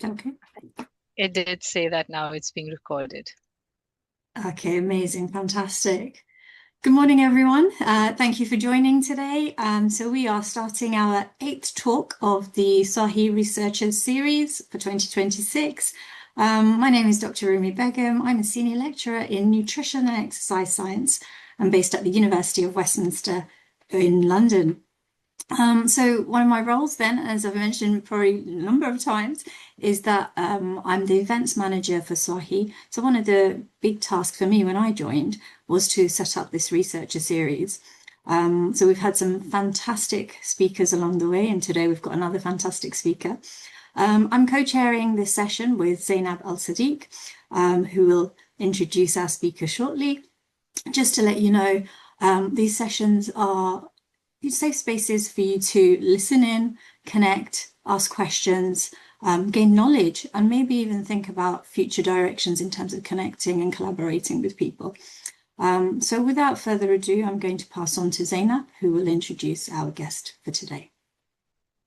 Okay. It did say that now it's being recorded. Okay, amazing, fantastic. Good morning, everyone. Thank you for joining today. So we are starting our eighth talk of the SAWHE Researcher Series for 2026. My name is Dr. Rumi Begum. I'm a senior lecturer in nutrition and exercise science. I'm based at the University of Westminster in London. So one of my roles then, as I've mentioned probably a number of times, is that I'm the events manager for SWAHI. So one of the big tasks for me when I joined was to set up this researcher series. So we've had some fantastic speakers along the way, and today we've got another fantastic speaker. I'm co-chairing this session with Zainab Al-Sadiq, who will introduce our speaker shortly. Just to let you know, these sessions are safe spaces for you to listen in, connect, ask questions, gain knowledge, and maybe even think about future directions in terms of connecting and collaborating with people. So without further ado, I'm going to pass on to Zainab, who will introduce our guest for today.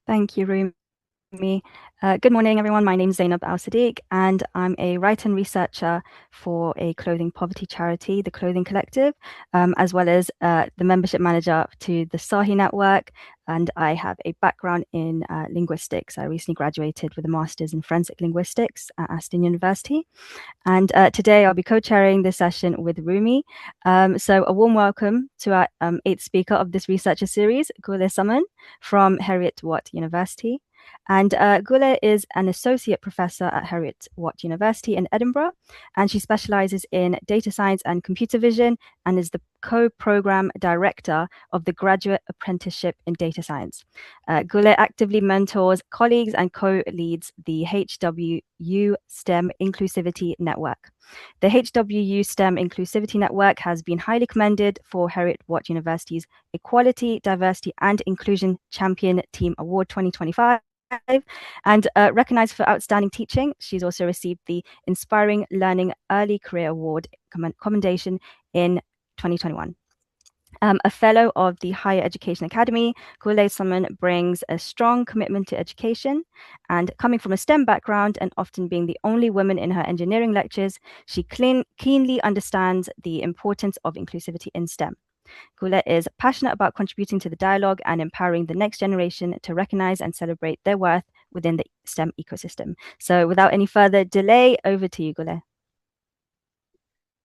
Thank you, Rumi. Good morning, everyone. My name is Zainab Al-Sadiq, and I'm a writer and researcher for a clothing poverty charity, the Clothing Collective, as well as the membership manager to the SAWHE network. And I have a background in linguistics. I recently graduated with a master's in forensic linguistics at Aston University. And today I'll be co-chairing this session with Rumi. So a warm welcome to our eighth speaker of this researcher series, Gule Saman from Heriot-Watt University. And Gule is an associate professor at Heriot-Watt University in Edinburgh, and she specializes in data science and computer vision and is the co-program director of the Graduate Apprenticeship in Data Science. Gule actively mentors colleagues and co-leads the HWU STEM Inclusivity Network. The HWU STEM Inclusivity Network has been highly commended for Heriot-Watt University's Equality, Diversity and Inclusion Champion Team Award 2025. And recognized for outstanding teaching. She's also received the Inspiring Learning Early Career Award commendation in 2021. A fellow of the Higher Education Academy, Gule Saman brings a strong commitment to education, and coming from a STEM background and often being the only woman in her engineering lectures, she keenly understands the importance of inclusivity in STEM. Gule is passionate about contributing to the dialogue and empowering the next generation to recognize and celebrate their worth within the STEM ecosystem. So without any further delay, over to you, Gule.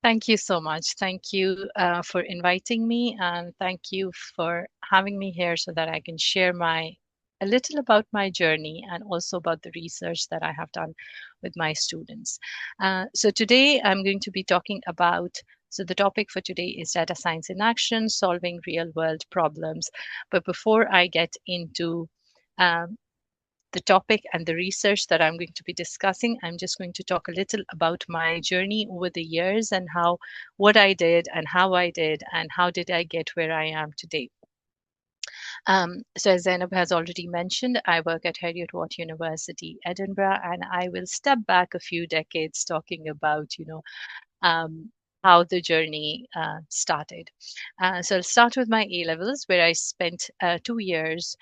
Thank you so much. Thank you for inviting me, and thank you for having me here so that I can share a little about my journey and also about the research that I have done with my students. So today I'm going to be talking about, so the topic for today is data science in action, solving real world problems. But before I get into the topic and the research that I'm going to be discussing, I'm just going to talk a little about my journey over the years and what I did and how did I get where I am today. So as Zainab has already mentioned, I work at Heriot-Watt University, Edinburgh, and I will step back a few decades talking about, how the journey started. So I'll start with my A levels, where I spent 2 years,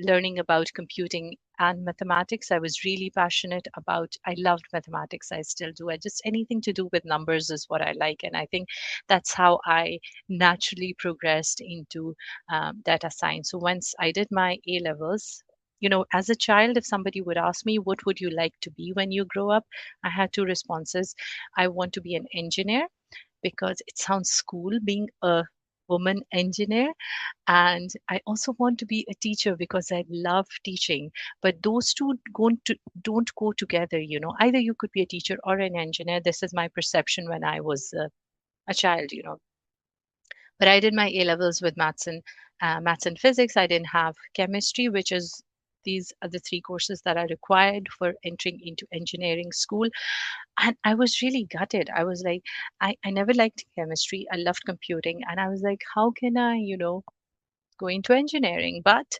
learning about computing and mathematics. I was really passionate about, I loved mathematics. I still do. Anything to do with numbers is what I like. And I think that's how I naturally progressed into data science. So once I did my A levels, as a child, if somebody would ask me, what would you like to be when you grow up? I had two responses. I want to be an engineer because it sounds cool being a woman engineer. And I also want to be a teacher because I love teaching. But those two don't go together. Either you could be a teacher or an engineer. This is my perception when I was a child. But I did my A levels with maths and physics. I didn't have chemistry, these are the three courses that are required for entering into engineering school. And I was really gutted. I was like, I never liked chemistry. I loved computing. And I was like, how can I, go into engineering? But,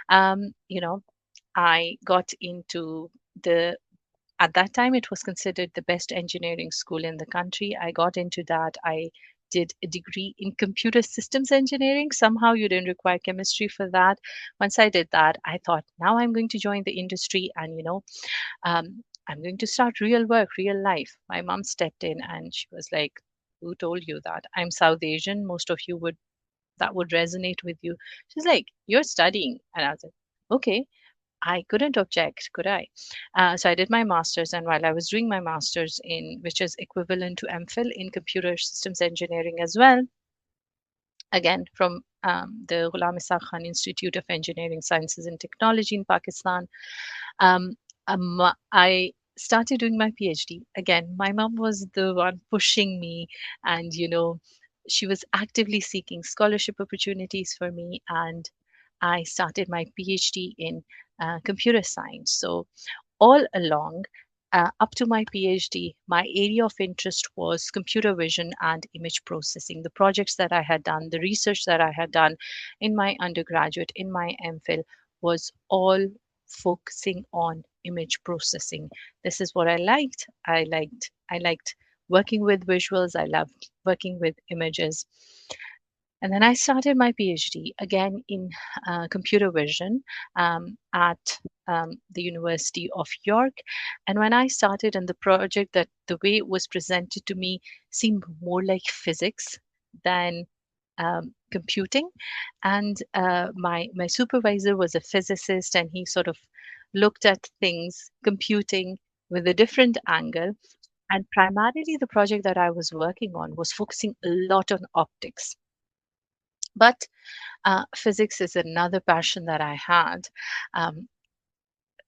I got into at that time, it was considered the best engineering school in the country. I got into that. I did a degree in computer systems engineering. Somehow you didn't require chemistry for that. Once I did that, I thought, now I'm going to join the industry and, I'm going to start real work, real life. My mom stepped in and she was like, who told you that? I'm South Asian. Most of you that would resonate with you. She's like, you're studying. And I was like, okay. I couldn't object, could I? So I did my master's, and while I was doing my master's which is equivalent to MPhil in computer systems engineering as well, again from the Ghulam Ishaq Khan Institute of Engineering, Sciences and Technology in Pakistan, I started doing my PhD. Again, my mom was the one pushing me, and she was actively seeking scholarship opportunities for me, and I started my PhD in computer science. So all along, up to my PhD, my area of interest was computer vision and image processing. The projects that I had done, the research that I had done in my undergraduate, in my MPhil, was all focusing on image processing. This is what I liked. I liked working with visuals. I loved working with images. And then I started my PhD again in computer vision at the University of York. And when I started in the project, that the way it was presented to me seemed more like physics than computing. And my supervisor was a physicist, and he sort of looked at things, computing with a different angle. And primarily, the project that I was working on was focusing a lot on optics. But physics is another passion that I had.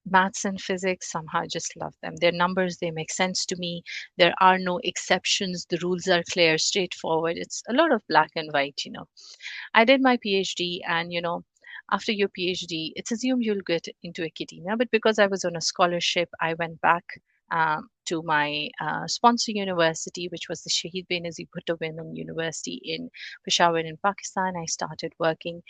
Maths and physics, somehow I just love them. They're numbers, they make sense to me. There are no exceptions. The rules are clear, straightforward. It's a lot of black and white. I did my PhD, and after your PhD, it's assumed you'll get into academia. But because I was on a scholarship, I went back to my sponsor university, which was the Shaheed Benazir Bhutto Women University in Peshawar in Pakistan. I started working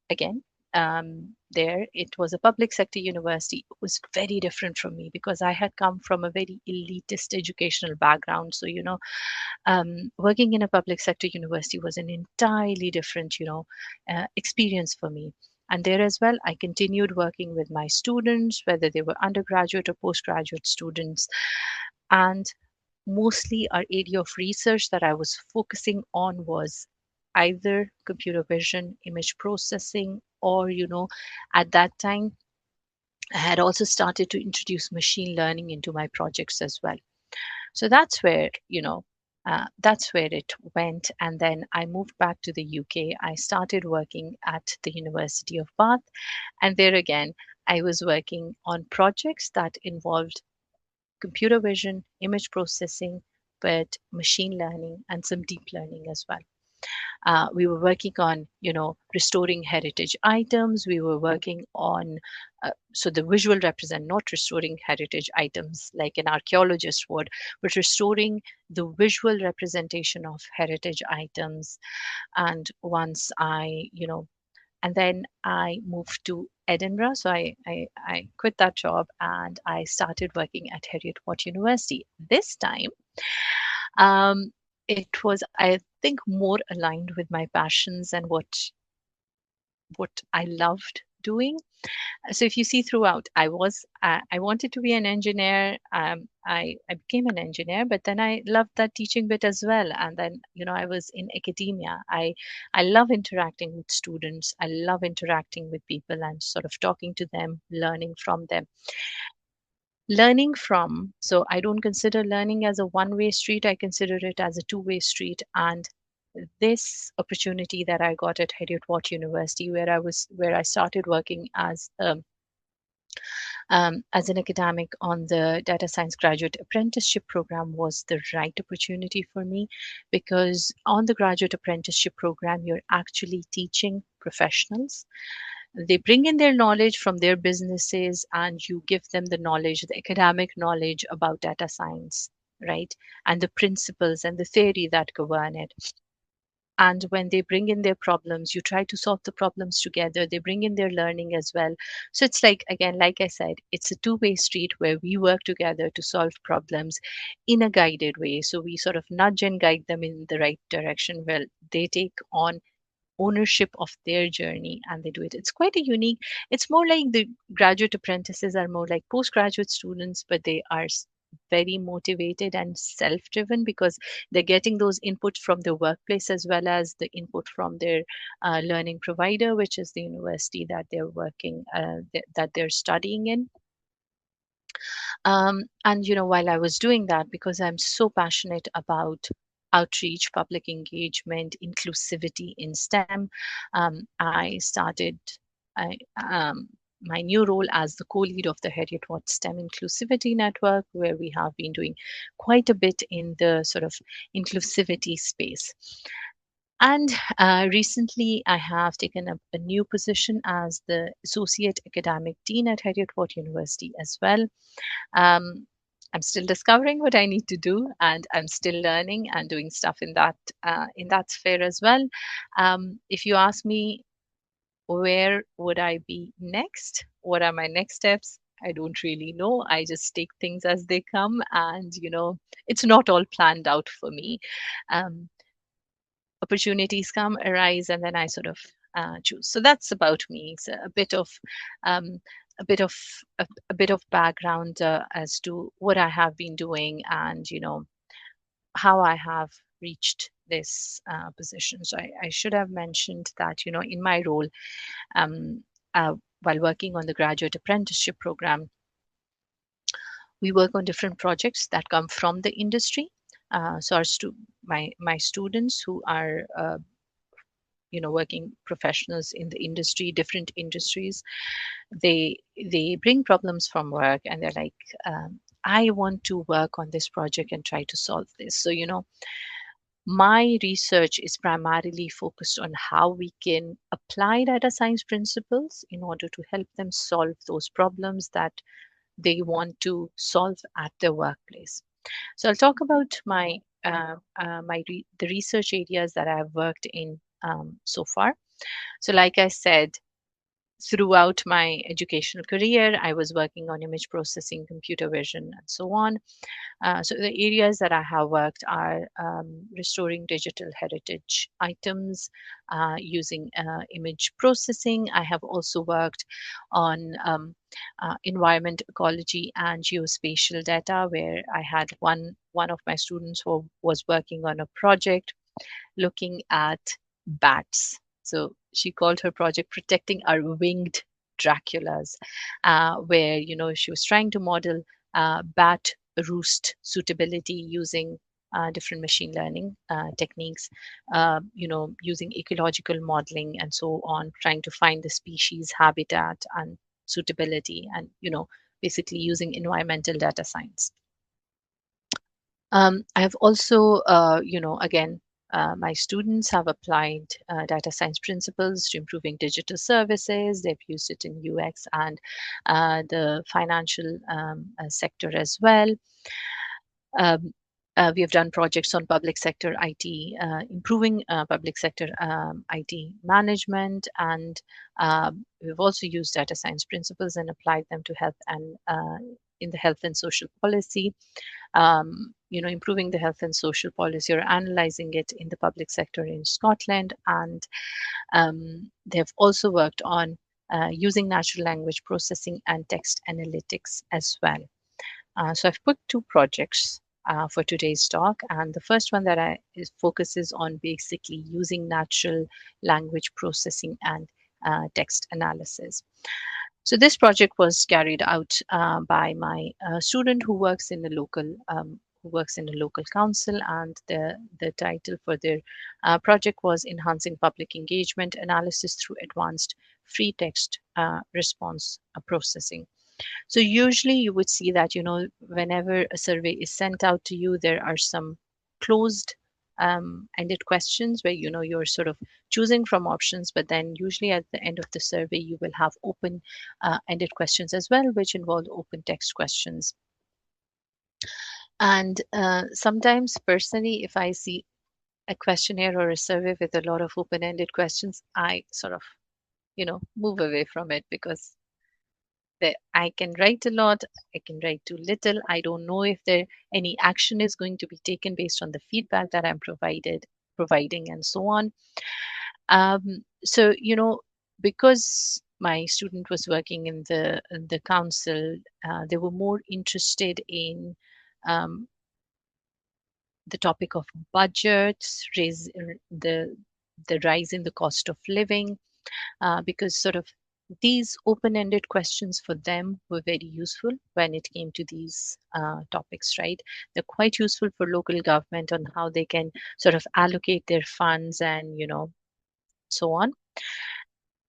again there. It was a public sector university. It was very different from me because I had come from a very elitist educational background. So, working in a public sector university was an entirely different, experience for me. And there as well, I continued working with my students, whether they were undergraduate or postgraduate students. And mostly our area of research that I was focusing on was either computer vision, image processing, or, at that time, I had also started to introduce machine learning into my projects as well. So that's where, that's where it went. And then I moved back to the UK. I started working at the University of Bath. And there again, I was working on projects that involved computer vision, image processing, but machine learning and some deep learning as well. We were working on, restoring heritage items. We were working on, so the visual represent not restoring heritage items like an archaeologist would, but restoring the visual representation of heritage items. And once and then I moved to Edinburgh. So I quit that job and I started working at Heriot-Watt University. This time, it was, I think, more aligned with my passions and what I loved doing. So if you see throughout, I wanted to be an engineer. I became an engineer, but then I loved that teaching bit as well. And then, I was in academia. I love interacting with students. I love interacting with people and sort of talking to them, learning from them. So I don't consider learning as a one-way street. I consider it as a two-way street. And this opportunity that I got at Heriot-Watt University, where I started working as an academic on the data science graduate apprenticeship program, was the right opportunity for me, because on the graduate apprenticeship program, you're actually teaching professionals. They bring in their knowledge from their businesses and you give them the knowledge, the academic knowledge about data science, right? And the principles and the theory that govern it. And when they bring in their problems, you try to solve the problems together. They bring in their learning as well. So it's like, again, like I said, it's a two-way street where we work together to solve problems in a guided way. So we sort of nudge and guide them in the right direction. Well, they take on ownership of their journey and they do it. It's quite a unique, it's more like the graduate apprentices are more like postgraduate students, but they are very motivated and self-driven because they're getting those inputs from the workplace as well as the input from their learning provider, which is the university that they're working, that they're studying in. And while I was doing that, because I'm so passionate about outreach, public engagement, inclusivity in STEM, I started my new role as the co-lead of the Heriot-Watt STEM Inclusivity Network, where we have been doing quite a bit in the sort of inclusivity space. And recently, I have taken up a new position as the Associate Academic Dean at Heriot-Watt University as well. I'm still discovering what I need to do, and I'm still learning and doing stuff in that sphere as well. If you ask me where would I be next, what are my next steps, I don't really know. I just take things as they come, and it's not all planned out for me. Opportunities come, arise, and then I sort of choose. So that's about me. It's a bit of a bit of a bit of background as to what I have been doing and how I have reached this position. So I should have mentioned that in my role while working on the Graduate Apprenticeship program, we work on different projects that come from the industry. So my students who are working professionals in the industry, different industries, they bring problems from work and they're like, I want to work on this project and try to solve this. So my research is primarily focused on how we can apply data science principles in order to help them solve those problems that they want to solve at their workplace. So I'll talk about the research areas that I've worked in so far. So like I said, throughout my educational career, I was working on image processing, computer vision, and so on. So the areas that I have worked are restoring digital heritage items using image processing. I have also worked on environment ecology and geospatial data, where I had one of my students who was working on a project looking at bats. So she called her project Protecting Our Winged Draculas, where, she was trying to model bat roost suitability using different machine learning techniques, using ecological modeling and so on, trying to find the species, habitat, and suitability, and, basically using environmental data science. I have also, again, my students have applied data science principles to improving digital services. They've used it in UX and the financial sector as well. We have done projects on public sector IT, improving public sector IT management, and we've also used data science principles and applied them to health and in the health and social policy. Improving the health and social policy or analyzing it in the public sector in Scotland. And they've also worked on using natural language processing and text analytics as well. So I've put two projects for today's talk. And the first one that focuses on basically using natural language processing and text analysis. So this project was carried out by my student who works in a local council, and the title for their project was Enhancing Public Engagement Analysis through Advanced Free Text Response Processing. So usually you would see that, whenever a survey is sent out to you, there are some closed ended questions where, you're sort of choosing from options, but then usually at the end of the survey, you will have open ended questions as well, which involve open text questions. And sometimes personally, if I see a questionnaire or a survey with a lot of open-ended questions, I sort of, move away from it because I can write a lot, I can write too little. I don't know if there any action is going to be taken based on the feedback that I'm providing, and so on. So, because my student was working in the council, they were more interested in the topic of budgets, the rise in the cost of living, because sort of these open-ended questions for them were very useful when it came to these topics, right? They're quite useful for local government on how they can sort of allocate their funds and, so on.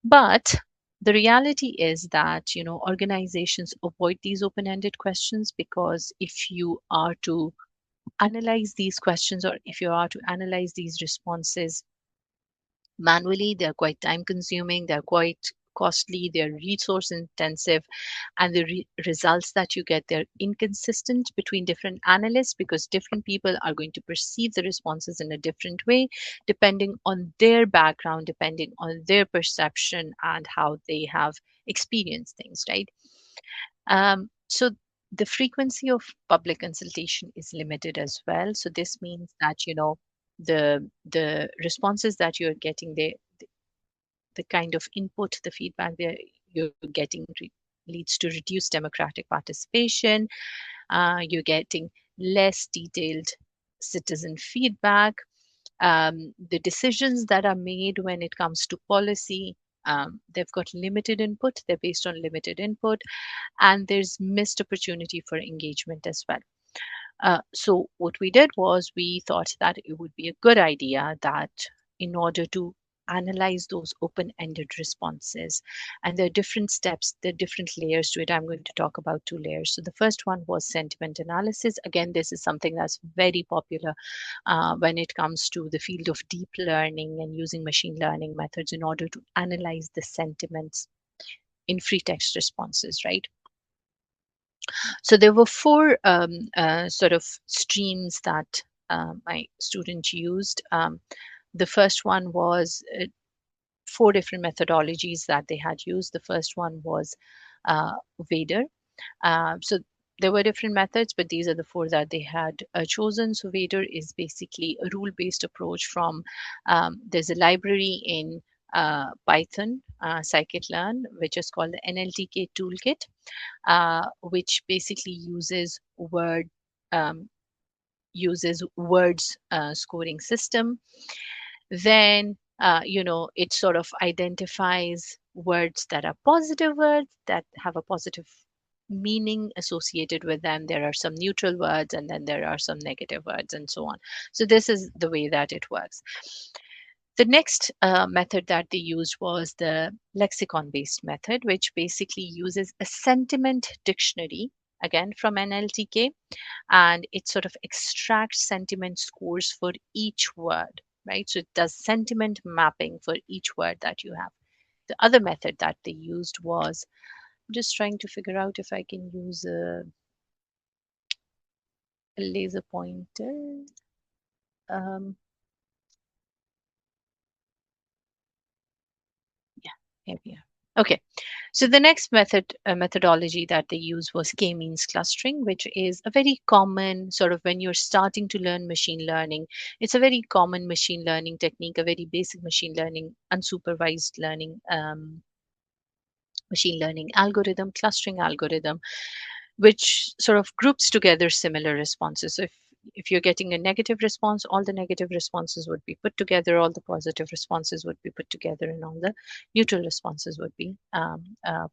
But the reality is that, organizations avoid these open-ended questions because if you are to analyze these questions or if you are to analyze these responses manually, they're quite time consuming, they're quite costly, they're resource intensive, and the results that you get, they're inconsistent between different analysts because different people are going to perceive the responses in a different way depending on their background, depending on their perception and how they have experienced things, right? So the frequency of public consultation is limited as well. So this means that, the responses that you're getting, the kind of input, the feedback that you're getting leads to reduced democratic participation. You're getting less detailed citizen feedback. The decisions that are made when it comes to policy, they've got limited input, they're based on limited input, and there's missed opportunity for engagement as well. So what we did was we thought that it would be a good idea that in order to analyze those open-ended responses, and there are different steps, there are different layers to it. I'm going to talk about 2 layers. So the first one was sentiment analysis. Again, this is something that's very popular when it comes to the field of deep learning and using machine learning methods in order to analyze the sentiments in free text responses, right? So there were 4 sort of streams that my student used. The first one was 4 different methodologies that they had used. The first one was Vader. So there were different methods, but these are the 4 that they had chosen. So Vader is basically a rule-based approach from, there's a library in Python, scikit-learn, which is called the NLTK toolkit, which basically uses words scoring system. Then it sort of identifies words that are positive words that have a positive meaning associated with them. There are some neutral words and then there are some negative words and so on. So this is the way that it works. The next method that they used was the lexicon-based method, which basically uses a sentiment dictionary, again from NLTK, and it sort of extracts sentiment scores for each word, right? So it does sentiment mapping for each word that you have. The other method that they used was, I'm just trying to figure out if I can use a laser pointer. Yeah, here we are. Okay, so the next methodology that they used was k-means clustering, which is a very common sort of when you're starting to learn machine learning. It's a very common machine learning technique, a very basic machine learning, unsupervised learning, machine learning algorithm, clustering algorithm, which sort of groups together similar responses. So if you're getting a negative response, all the negative responses would be put together, all the positive responses would be put together, and all the neutral responses would be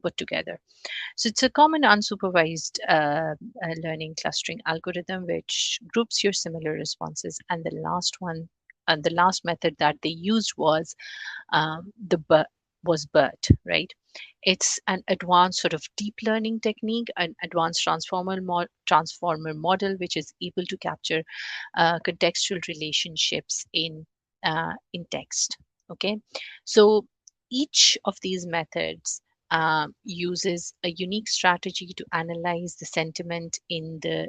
put together. So it's a common unsupervised learning clustering algorithm which groups your similar responses. And the last method that they used was BERT, right? It's an advanced sort of deep learning technique, an advanced transformer model, which is able to capture contextual relationships in text. Okay, so each of these methods uses a unique strategy to analyze the sentiment in the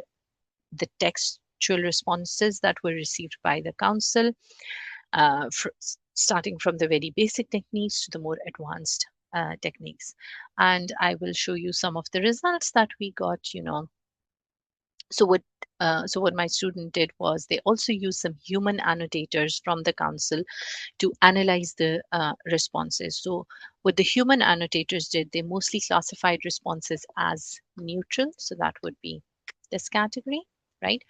text actual responses that were received by the council, starting from the very basic techniques to the more advanced techniques. And I will show you some of the results that we got, So what my student did was they also used some human annotators from the council to analyze the responses. So what the human annotators did, they mostly classified responses as neutral. So that would be this category, right?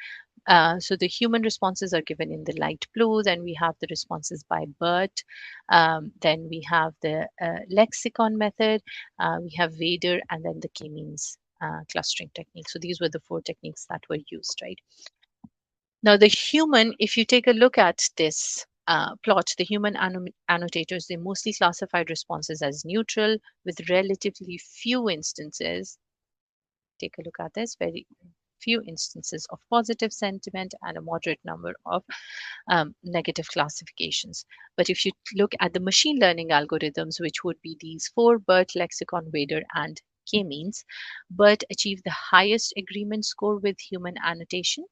So the human responses are given in the light blue. Then we have the responses by Burt. Then we have the lexicon method. We have Vader, and then the k-means clustering technique. So these were the 4 techniques that were used, right? Now the human, if you take a look at this plot, the human annotators, they mostly classified responses as neutral with relatively few instances. Take a look at this, very few instances of positive sentiment and a moderate number of negative classifications. But if you look at the machine learning algorithms, which would be these 4, BERT, lexicon, Vader, and k-means, BERT achieved the highest agreement score with human annotation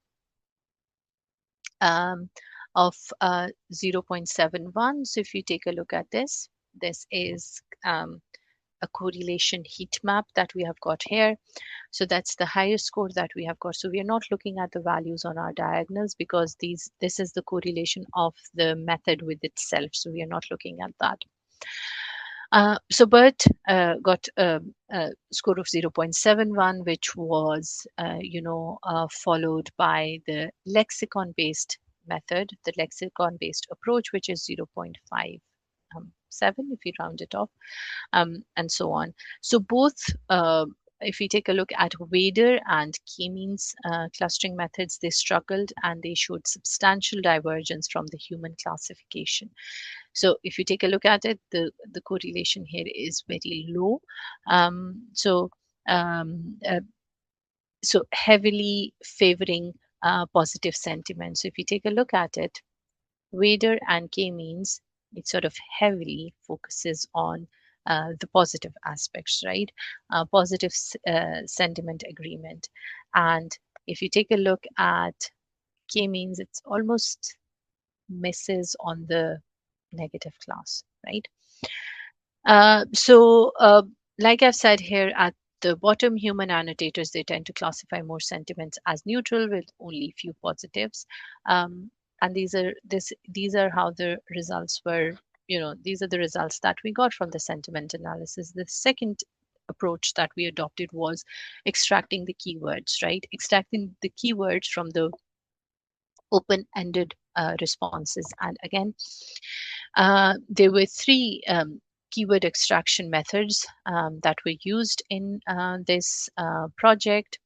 of 0.71. So if you take a look at this, this is a correlation heat map that we have got here. So that's the highest score that we have got. So we are not looking at the values on our diagonals because this is the correlation of the method with itself. So we are not looking at that. So BERT got a score of 0.71, which was, followed by the lexicon-based method, the lexicon-based approach, which is 0.57 if you round it off, and so on. So both, if we take a look at Vader and k-means clustering methods, they struggled and they showed substantial divergence from the human classification. So if you take a look at it, the correlation here is very low. So heavily favoring positive sentiment. So if you take a look at it, Vader and k-means, it sort of heavily focuses on the positive aspects, right? Positive sentiment agreement. And if you take a look at k-means, it's almost misses on the negative class, right? Like I've said here at the bottom, human annotators, they tend to classify more sentiments as neutral with only few positives. And these are how the results were, these are the results that we got from the sentiment analysis. The second approach that we adopted was extracting the keywords, right? Extracting the keywords from the open-ended responses. And again, there were 3 keyword extraction methods that were used in this project.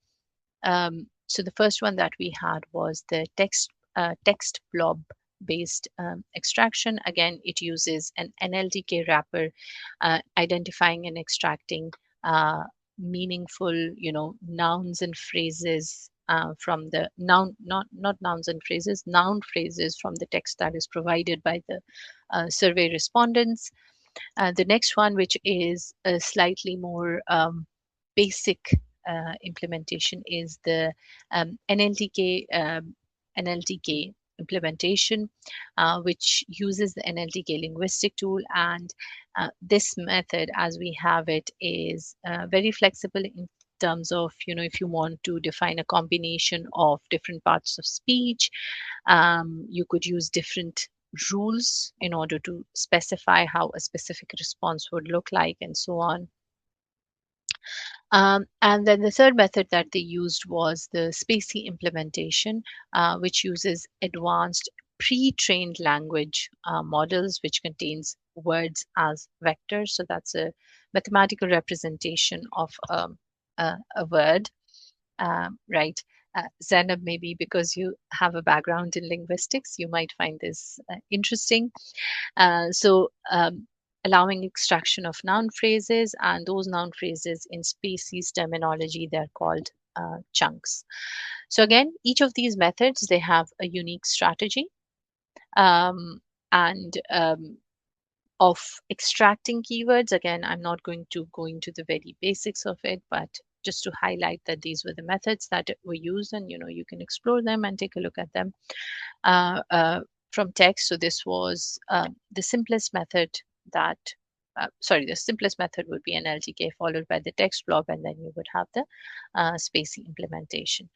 So the first one that we had was the text blob based extraction. Again, it uses an NLTK wrapper, identifying and extracting meaningful, nouns and phrases from the not nouns and phrases, noun phrases from the text that is provided by the survey respondents. The next one, which is a slightly more basic implementation, is the NLTK implementation, which uses the NLTK linguistic tool. And this method, as we have it, is very flexible in terms of, if you want to define a combination of different parts of speech, you could use different rules in order to specify how a specific response would look like, and so on. And then the third method that they used was the SPACY implementation, which uses advanced pre-trained language models, which contains words as vectors. So that's a mathematical representation of a word, right? Zainab, maybe because you have a background in linguistics, you might find this interesting. Allowing extraction of noun phrases, and those noun phrases in SPACY's terminology, they're called chunks. So again, each of these methods, they have a unique strategy of extracting keywords. Again, I'm not going to go into the very basics of it, but just to highlight that these were the methods that were used, and you can explore them and take a look at them from text. So this was the simplest method that the simplest method would be an LTK followed by the text blob, and then you would have the spacing implementation.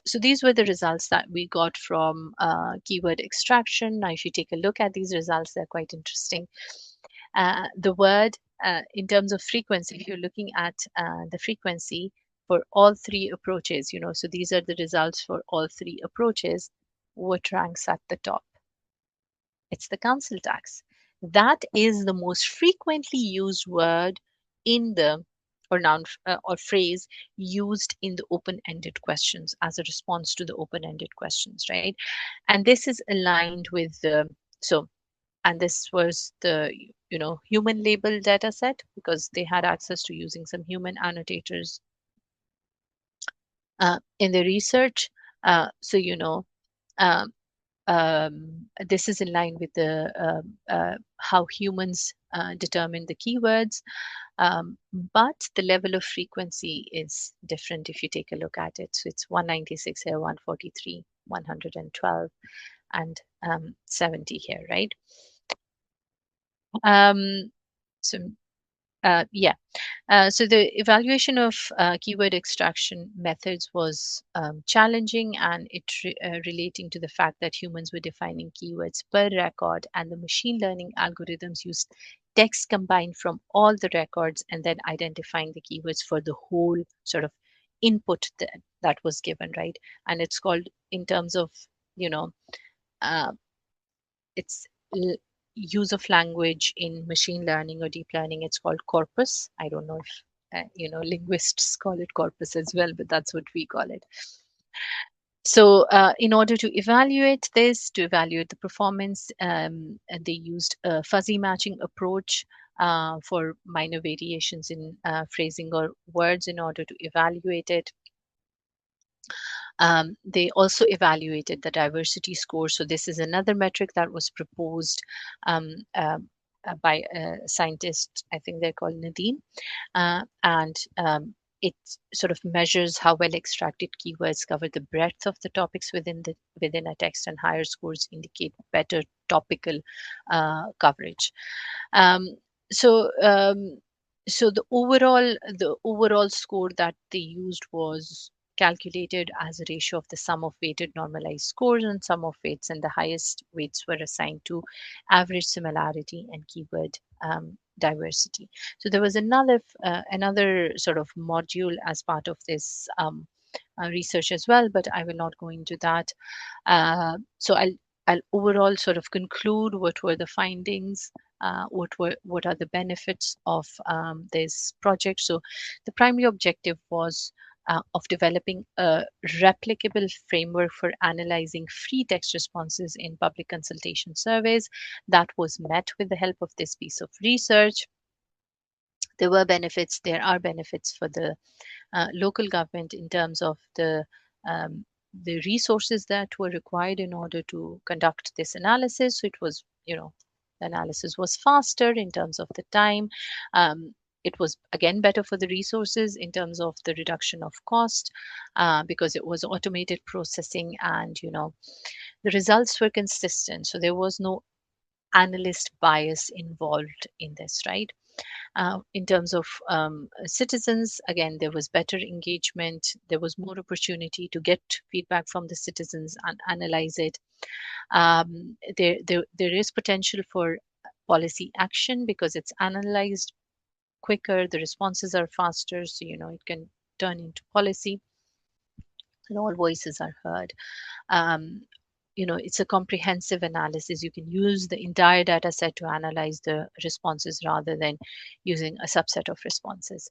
So these were the results that we got from keyword extraction. Now, if you take a look at these results, they're quite interesting. The word, in terms of frequency, if you're looking at the frequency for all three approaches, so these are the results for all three approaches, what ranks at the top? It's the council tax. That is the most frequently used word in the or noun or phrase used in the open-ended questions as a response to the open-ended questions, right? And this is aligned with the and this was the human label data set, because they had access to using some human annotators in the research. This is in line with the how humans determine the keywords, but the level of frequency is different if you take a look at it. So it's 196 here, 143, 112, and 70 here, right? So the evaluation of keyword extraction methods was challenging, and it relating to the fact that humans were defining keywords per record, and the machine learning algorithms used text combined from all the records and then identifying the keywords for the whole sort of input that was given, right? And it's called, in terms of it's use of language in machine learning or deep learning, it's called corpus. I don't know if linguists call it corpus as well, but that's what we call it. So in order to evaluate the performance, they used a fuzzy matching approach for minor variations in phrasing or words in order to evaluate it. They also evaluated the diversity score. So this is another metric that was proposed by a scientist, I think they're called Nadine, and it sort of measures how well extracted keywords cover the breadth of the topics within a text, and higher scores indicate better topical coverage. So the overall score that they used was calculated as a ratio of the sum of weighted normalized scores and sum of weights, and the highest weights were assigned to average similarity and keyword diversity. So there was another sort of module as part of this research as well, but I will not go into that. So I'll overall sort of conclude what were the findings, what are the benefits of this project. So the primary objective was of developing a replicable framework for analyzing free text responses in public consultation surveys. That was met with the help of this piece of research. There are benefits for the local government in terms of the resources that were required in order to conduct this analysis. So it was, the analysis was faster in terms of the time. It was again better for the resources in terms of the reduction of cost because it was automated processing, and the results were consistent. So there was no analyst bias involved in this, right? In terms of citizens, again, there was better engagement. There was more opportunity to get feedback from the citizens and analyze it. There is potential for policy action because it's analyzed quicker, the responses are faster, so it can turn into policy and all voices are heard. It's a comprehensive analysis. You can use the entire data set to analyze the responses rather than using a subset of responses.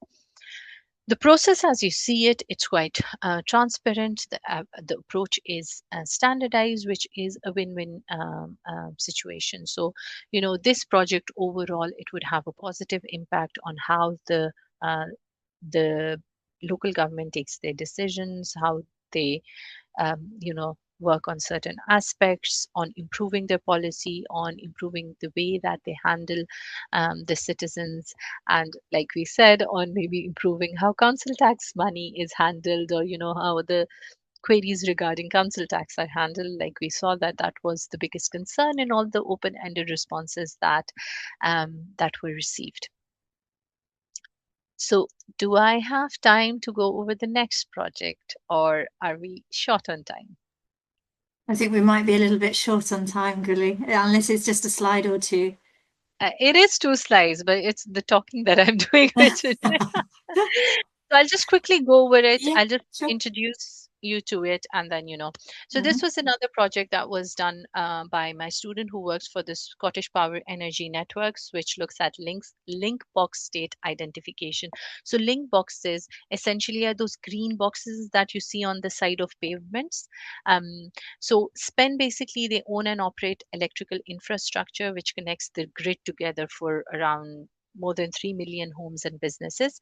The process, as you see it, it's quite transparent. The approach is standardized, which is a win-win situation. So, this project overall, it would have a positive impact on how the local government takes their decisions, how they, work on certain aspects, on improving their policy, on improving the way that they handle the citizens, and like we said, on maybe improving how council tax money is handled, or how the queries regarding council tax are handled. Like we saw that was the biggest concern in all the open-ended responses that were received. So do I have time to go over the next project, or are we short on time? I think we might be a little bit short on time, Gule, unless it's just a slide or two. It is 2 slides, but it's the talking that I'm doing today. So I'll just quickly go over it. Yeah, I'll just sure. introduce you to it, and then So this was another project that was done by my student who works for the Scottish Power Energy Networks, which looks at link box state identification. So link boxes essentially are those green boxes that you see on the side of pavements. So SPEN basically, they own and operate electrical infrastructure which connects the grid together for around more than 3 million homes and businesses.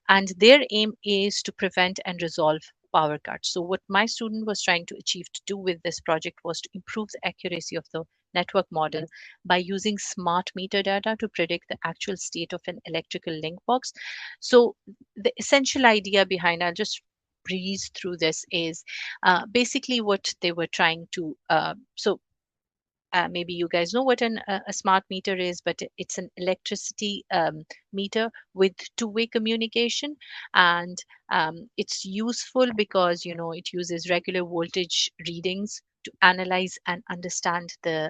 And their aim is to prevent and resolve power cuts. So what my student was trying to achieve to do with this project was to improve the accuracy of the network model by using smart meter data to predict the actual state of an electrical link box. So the essential idea behind, I'll just breeze through this, is basically what they were trying to maybe you guys know what a smart meter is, but it's an electricity meter with two-way communication, and it's useful because it uses regular voltage readings to analyze and understand the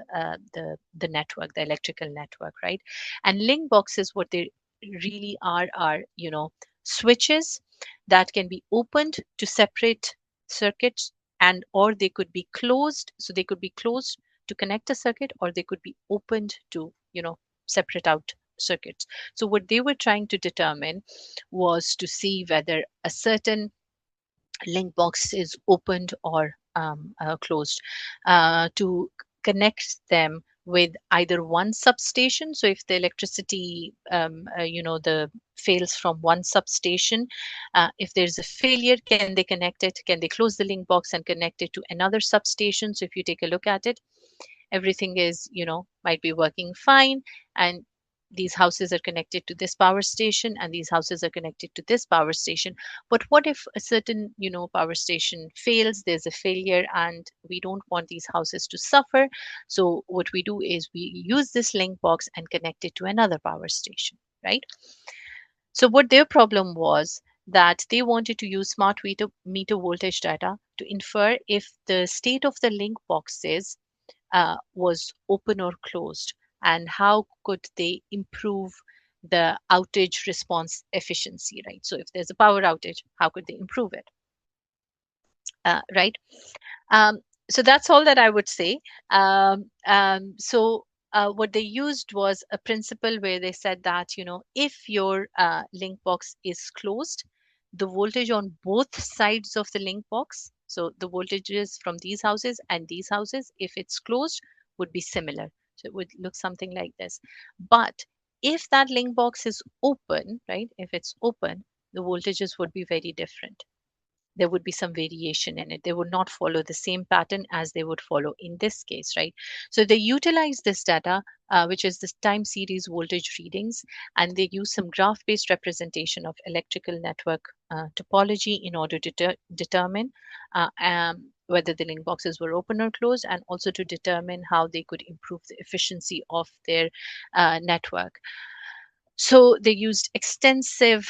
network, the electrical network, right? And link boxes, what they really are switches that can be opened to separate circuits, and or they could be closed. So they could be closed to connect a circuit, or they could be opened to separate out circuits. So what they were trying to determine was to see whether a certain link box is opened or closed, to connect them with either one substation. So if the electricity the fails from one substation, if there's a failure, can they connect it, can they close the link box and connect it to another substation? So if you take a look at it, everything is might be working fine, and these houses are connected to this power station, and these houses are connected to this power station. But what if a certain power station fails, there's a failure, and we don't want these houses to suffer? So what we do is we use this link box and connect it to another power station, right? So what their problem was, that they wanted to use smart meter voltage data to infer if the state of the link boxes was open or closed, and how could they improve the outage response efficiency, right? So if there's a power outage, how could they improve it, right? So that's all that I would say. What they used was a principle where they said that if your link box is closed, the voltage on both sides of the link box, so the voltages from these houses and these houses, if it's closed, would be similar. So it would look something like this. But if that link box is open, right, if it's open, the voltages would be very different. There would be some variation in it. They would not follow the same pattern as they would follow in this case, right? So they utilize this data, which is the time series voltage readings, and they use some graph-based representation of electrical network topology in order to determine whether the link boxes were open or closed, and also to determine how they could improve the efficiency of their network. So they used extensive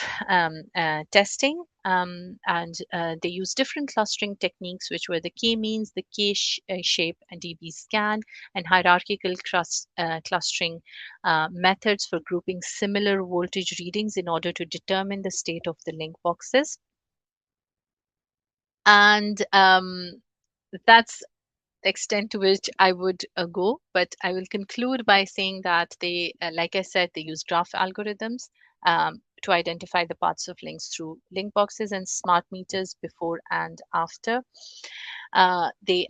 testing, and they used different clustering techniques, which were the k-means, the k-shape, and dB scan, and hierarchical clustering methods for grouping similar voltage readings in order to determine the state of the link boxes. And that's the extent to which I would go, but I will conclude by saying that they, like I said, they use graph algorithms to identify the paths of links through link boxes and smart meters before and after. They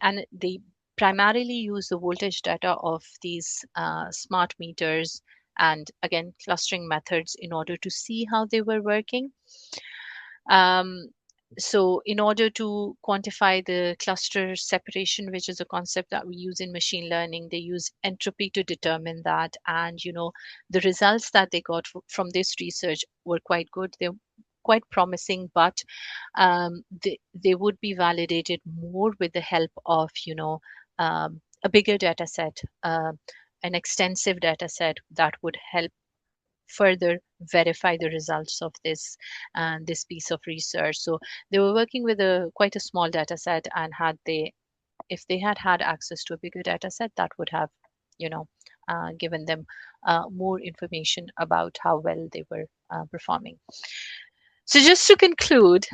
primarily use the voltage data of these smart meters, and again, clustering methods in order to see how they were working. So in order to quantify the cluster separation, which is a concept that we use in machine learning, they use entropy to determine that. And, the results that they got from this research were quite good. They're quite promising, but they would be validated more with the help of, a bigger data set, an extensive data set that would help further verify the results of this piece of research. So they were working with quite a small data set, and if they had access to a bigger data set, that would have given them more information about how well they were performing. So just to conclude,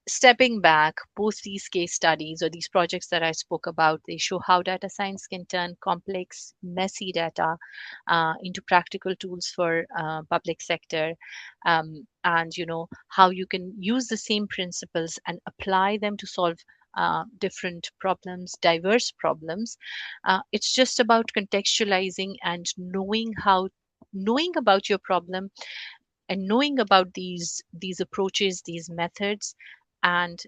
stepping back, both these case studies or these projects that I spoke about, they show how data science can turn complex, messy data into practical tools for public sector, and how you can use the same principles and apply them to solve different problems, diverse problems. It's just about contextualizing and knowing about your problem and knowing about these approaches, these methods, and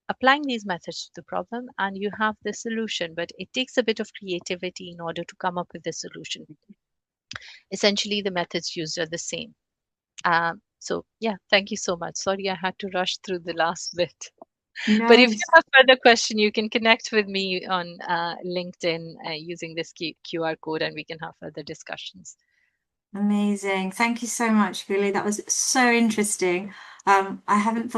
applying these methods to the problem, and you have the solution. But it takes a bit of creativity in order to come up with the solution. Essentially, the methods used are the same. So yeah, thank you so much. Sorry, I had to rush through the last bit. But if you No, have further question, you can connect with me on LinkedIn using this QR code, and we can have further discussions. amazing. Thank you so much, Gule. That was so interesting. I haven't thought